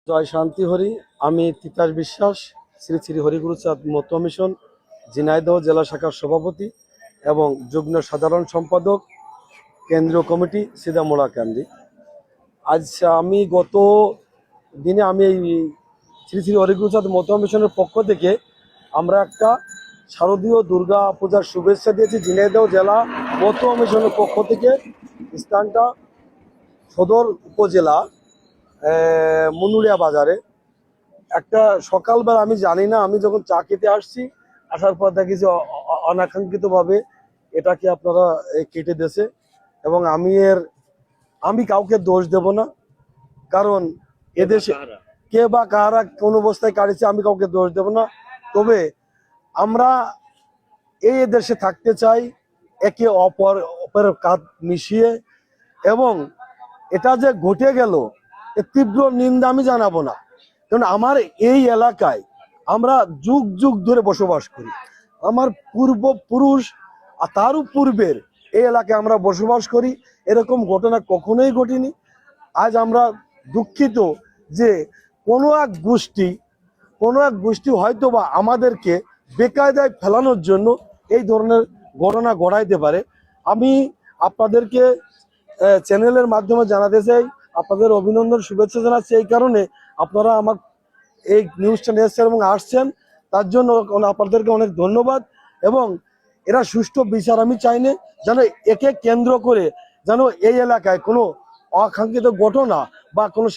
জয় শান্তি হরি। আমি তিতাস বিশ্বাস, শ্রী শ্রী হরিগুরুচাঁদ মত মিশন ঝিনাইদহ জেলা শাখার সভাপতি এবং যুগ্ম সাধারণ সম্পাদক, কেন্দ্রীয় কমিটি সিদামোড়া ক্যান্দি। আজ আমি গত দিনে আমি এই শ্রী শ্রী হরিগুরুচাঁদ মত মিশনের পক্ষ থেকে আমরা একটা শারদীয় দুর্গা পূজার শুভেচ্ছা দিয়েছি। ঝিনাইদহ জেলা মত মিশনের পক্ষ থেকে স্থানটা সদর উপজেলা মুনুরিয়া বাজারে। একটা সকালবেলা আমি জানি না, আমি যখন চা খেতে আসছি, আসার পর দেখি যে অনাকাঙ্ক্ষিতভাবে এটাকে আপনারা কেটে দিয়েছে। এবং আমি কাউকে দোষ দেব না, কারণ এদেশে কে বা কারা কোন অবস্থায় কাটিয়েছে আমি কাউকে দোষ দেব না। তবে আমরা এই দেশে থাকতে চাই একে অপরের কাঁধ মিশিয়ে, এবং এটা যে ঘটে গেল এর তীব্র নিন্দা আমি জানাবো না, কারণ আমার এই এলাকায় আমরা যুগ যুগ ধরে বসবাস করি। আমার পূর্বপুরুষ আর তারও পূর্বের এই এলাকায় আমরা বসবাস করি, এরকম ঘটনা কখনোই ঘটেনি। আজ আমরা দুঃখিত যে কোনো এক গোষ্ঠী হয়তো বা আমাদেরকে বেকায়দায় ফেলানোর জন্য এই ধরনের ঘটনা ঘটাইতে পারে। আমি আপনাদেরকে চ্যানেলের মাধ্যমে জানাতে চাই, আপনাদের অভিনন্দন শুভেচ্ছা জানাচ্ছি। এই কারণে আপনারা আমার এই নিউজটা নিয়েছেন এবং আসছেন, তার জন্য আপনাদেরকে অনেক ধন্যবাদ। এবং এরা সুষ্ঠু বিচার আমি চাই না, যেন একে কেন্দ্র করে যেন এই এলাকায় কোনো অকাঙ্ক্ষিত ঘটনা বা কোনো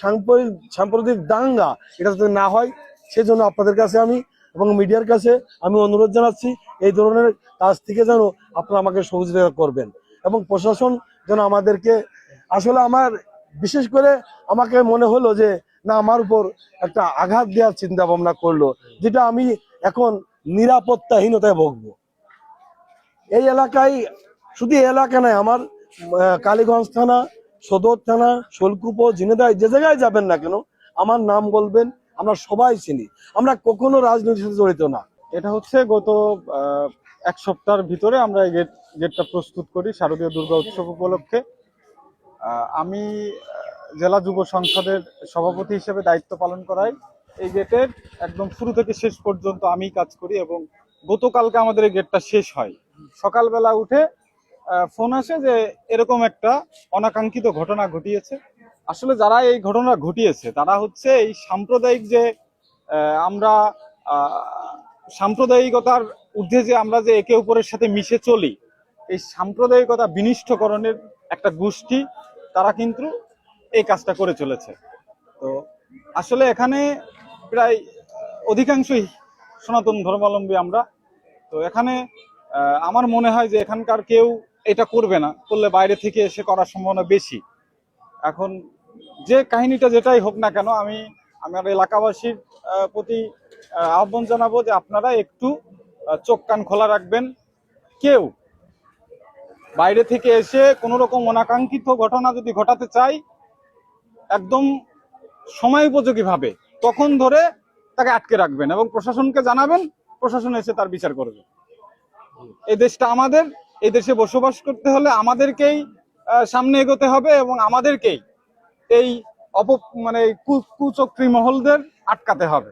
সাম্প্রদায়িক দাঙ্গা এটা যাতে না হয়, সেজন্য আপনাদের কাছে আমি এবং মিডিয়ার কাছে আমি অনুরোধ জানাচ্ছি এই ধরনের কাজ থেকে যেন আপনারা আমাকে সহযোগিতা করবেন। এবং প্রশাসন যেন আমাদেরকে, আসলে আমার বিশেষ করে আমাকে মনে হলো যে না, আমার উপর একটা আঘাত দেওয়ার চিন্তা ভাবনা করলো, যেটা আমি এখন নিরাপত্তাহীনতায় ভুগবো। এই এলাকায়, শুধু এই এলাকা নয়, আমার কালীগঞ্জ থানা, সদর থানা, শোলকুপো, ঝিনেদহ, যে জায়গায় যাবেন না কেন আমার নাম বলবেন, আমরা সবাই চিনি। আমরা কখনো রাজনীতির সাথে জড়িত না। এটা হচ্ছে গত এক সপ্তাহের ভিতরে আমরা এই গেটটা প্রস্তুত করি শারদীয় দুর্গা উৎসব উপলক্ষে। আমি জেলা যুব সংসদের সভাপতি হিসেবে দায়িত্ব পালন করাই। এই গেটের একদম শুরু থেকে শেষ পর্যন্ত আমি কাজ করি, এবং গতকালকে আমাদের এই গেটটা শেষ হয়। সকালবেলা উঠে ফোন আসে যে এরকম একটা অনাকাঙ্ক্ষিত ঘটনা ঘটিয়েছে। আসলে যারা এই ঘটনা ঘটিয়েছে তারা হচ্ছে এই সাম্প্রদায়িক যে আমরা সাম্প্রদায়িকতার ঊর্ধ্বে যে আমরা যে একে অপরের সাথে মিশে চলি, এই সাম্প্রদায়িকতা বিনিষ্টকরণের একটা গোষ্ঠী, তারা কিন্তু এই কাজটা করে চলেছে। তো আসলে এখানে প্রায় অধিকাংশই সনাতন ধর্মাবলম্বী আমরা। তো এখানে আমার মনে হয় যে এখানকার কেউ এটা করবে না, করলে বাইরে থেকে এসে করার সম্ভাবনা বেশি। এখন যে কাহিনীটা যেটাই হোক না কেন, আমি আমার এলাকাবাসীর প্রতি আহ্বান জানাবো যে আপনারা একটু চোখ কান খোলা রাখবেন। কেউ বাইরে থেকে এসে কোনো রকম অনাকাঙ্ক্ষিত ঘটনা যদি ঘটাতে চায়, একদম সময় উপযোগী ভাবে তখন ধরে তাকে আটকে রাখবেন এবং প্রশাসনকে জানাবেন, প্রশাসন এসে তার বিচার করবে। এই দেশটা আমাদের, এই দেশে বসবাস করতে হলে আমাদেরকেই সামনে এগোতে হবে এবং আমাদেরকেই এই কুচক্রী মহলদের আটকাতে হবে।